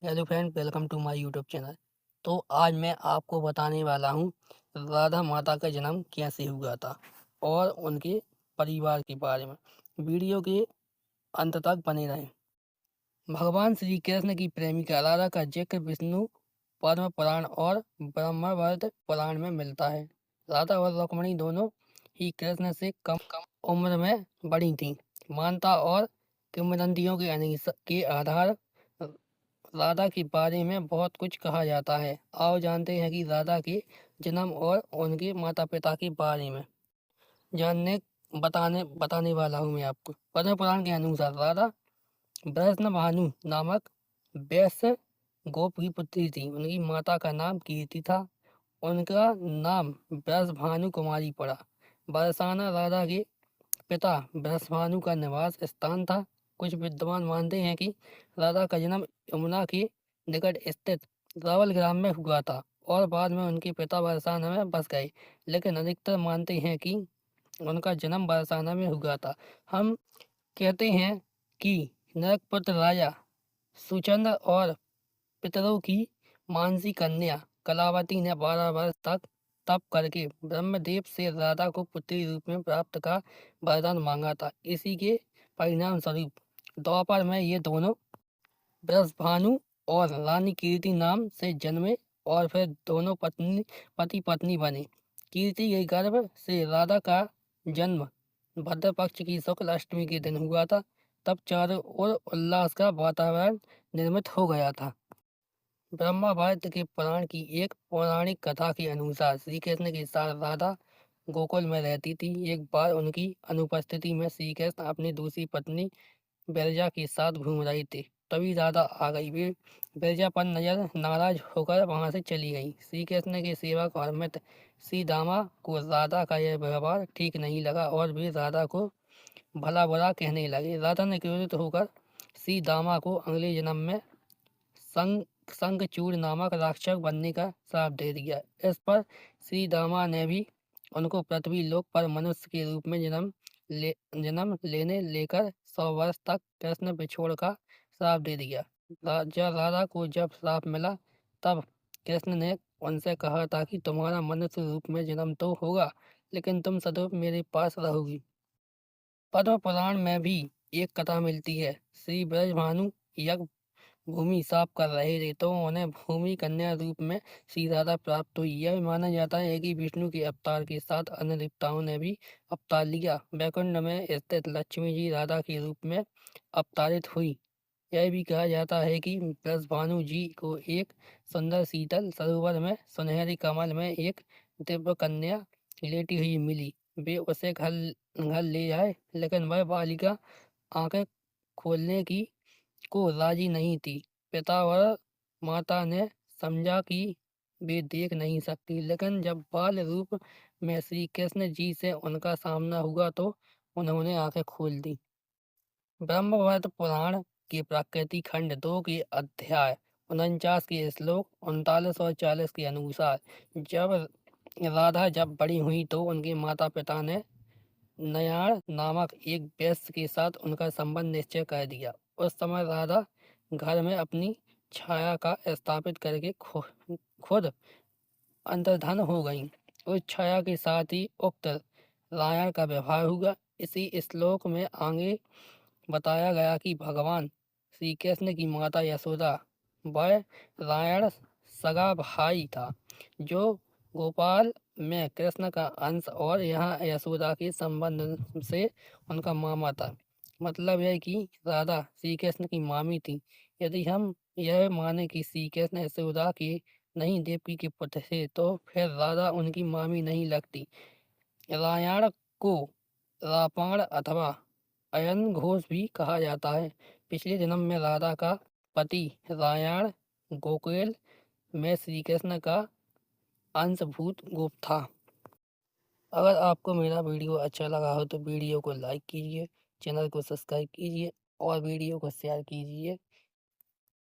Hello friend, welcome to my YouTube channel. तो आज मैं आपको बताने वाला हूँ राधा माता का जन्म कैसे हुआ था और उनके परिवार के बारे में। वीडियो के अंत तक बने रहें। भगवान श्री कृष्ण की प्रेमिका राधा का जिक्र विष्णु पद्म पुराण और ब्रह्मावर्त पुराण में मिलता है। राधा और रुक्मिणी दोनों ही कृष्ण से कम उम्र में बड़ी थीं। मानता और किंवदंतियों के आधार राधा के बारे में बहुत कुछ कहा जाता है। आओ जानते हैं कि राधा के जन्म और उनके माता पिता के बारे में जानने बताने बताने वाला हूँ मैं आपको। पद्म पुराण के अनुसार राधा वैष्णभानु नामक वैश्य गोप की पुत्री थी। उनकी माता का नाम कीर्ति था। उनका नाम वृषभानु कुमारी पड़ा। बरसाना राधा के पिता वृषभानु का निवास स्थान था। कुछ विद्वान मानते हैं कि राधा का जन्म यमुना के निकट स्थित रावल ग्राम में हुआ था और बाद में उनके पिता बरसाना में बस गए, लेकिन अधिकतर मानते हैं कि उनका जन्म बरसाना में हुआ था। हम कहते हैं कि नरकपुत्र राजा सुचंद्र और पितरों की मानसी कन्या कलावती ने 12 वर्ष तक तप करके ब्रह्मदेव से राधा को पुत्री रूप में प्राप्त का वरदान मांगा था। इसी के परिणाम स्वरूप द्वापर में ये दोनों वृषभानु और रानी कीर्ति नाम से जन्मे और फिर दोनों पति पत्नी बने। कीर्ति के गर्भ से राधा का जन्म भद्र पक्ष की शुक्ल अष्टमी के दिन हुआ था। तब चारों ओर उल्लास का वातावरण निर्मित हो गया था। ब्रह्मावर्त के पुराण की एक पौराणिक कथा के अनुसार श्री कृष्ण के साथ राधा गोकुल में रहती थी। एक बार उनकी अनुपस्थिति में श्री कृष्ण अपनी दूसरी पत्नी बिरजा के साथ घूम रहे थे। तभी राधा आ गई। वे बिरजा पर नजर नाराज होकर वहां से चली गई। श्री कृष्ण के सेवक और मित्र श्री दामा को राधा का यह व्यवहार ठीक नहीं लगा और वे राधा को भला बुरा कहने लगे। राधा ने क्रोधित होकर श्री दामा को अगले जन्म में शंखचूड़ नामक राक्षस बनने का श्राप दे दिया। इस पर श्री दामा ने भी उनको पृथ्वी लोक पर मनुष्य के रूप में जन्म लेने लेकर 100 वर्ष तक कृष्ण बिछोड़ का श्राप दे दिया। जब राधा को जब श्राप मिला तब कृष्ण ने उनसे कहा था कि तुम्हारा मनुष्य रूप में जन्म तो होगा, लेकिन तुम सदैव मेरे पास रहोगी। पद्म पुराण में भी एक कथा मिलती है। श्री ब्रजभानु यज्ञ भूमि साफ कर रहे थे तो उन्हें भूमि कन्या रूप में श्री राधा प्राप्त हुई। यह माना जाता है कि विष्णु के अवतार के साथ अन्य देवताओं ने भी अवतार लिया। वैकुंठ में स्थित लक्ष्मी जी राधा के रूप में अवतारित हुई। यह भी कहा जाता है कि ब्रजभानु जी को एक सुंदर शीतल सरोवर में सुनहरी कमल में एक दिव्य कन्या लेटी हुई मिली। वे उसे घर घर ले आए, लेकिन वह बालिका आंखें खोलने की को राजी नहीं थी। पिता और माता ने समझा कि वे देख नहीं सकती, लेकिन जब बाल रूप में श्री कृष्ण जी से उनका सामना हुआ तो उन्होंने आंखें खोल दी। ब्रह्मवत पुराण के प्रकृति खंड 2 के अध्याय 49 के श्लोक 39 और 40 के अनुसार जब राधा जब बड़ी हुई तो उनके माता पिता ने नयार नामक एक वैश्य के साथ उनका संबंध निश्चय कर दिया। उस समय राधा घर में अपनी छाया का स्थापित करके खुद अंतर्धान हो गई। उस छाया के साथ ही उक्त रायण का व्यवहार हुआ। इसी श्लोक में आगे बताया गया कि भगवान श्री कृष्ण की माता यशोदा वह रायण सगा भाई था, जो गोपाल में कृष्ण का अंश और यहाँ यशोदा के संबंध से उनका मामा था। मतलब यह कि राधा श्री कृष्ण की मामी थी। यदि हम यह माने कि श्री कृष्ण यशोदा के नहीं देवकी के पुत्र थे, तो फिर राधा उनकी मामी नहीं लगती। रायण को रापाण अथवा अयन घोष भी कहा जाता है। पिछले जन्म में राधा का पति रायण गोकुल में श्री कृष्ण का अंशभूत गोप था। अगर आपको मेरा वीडियो अच्छा लगा हो तो वीडियो को लाइक कीजिए, चैनल को सब्सक्राइब कीजिए और वीडियो को शेयर कीजिए।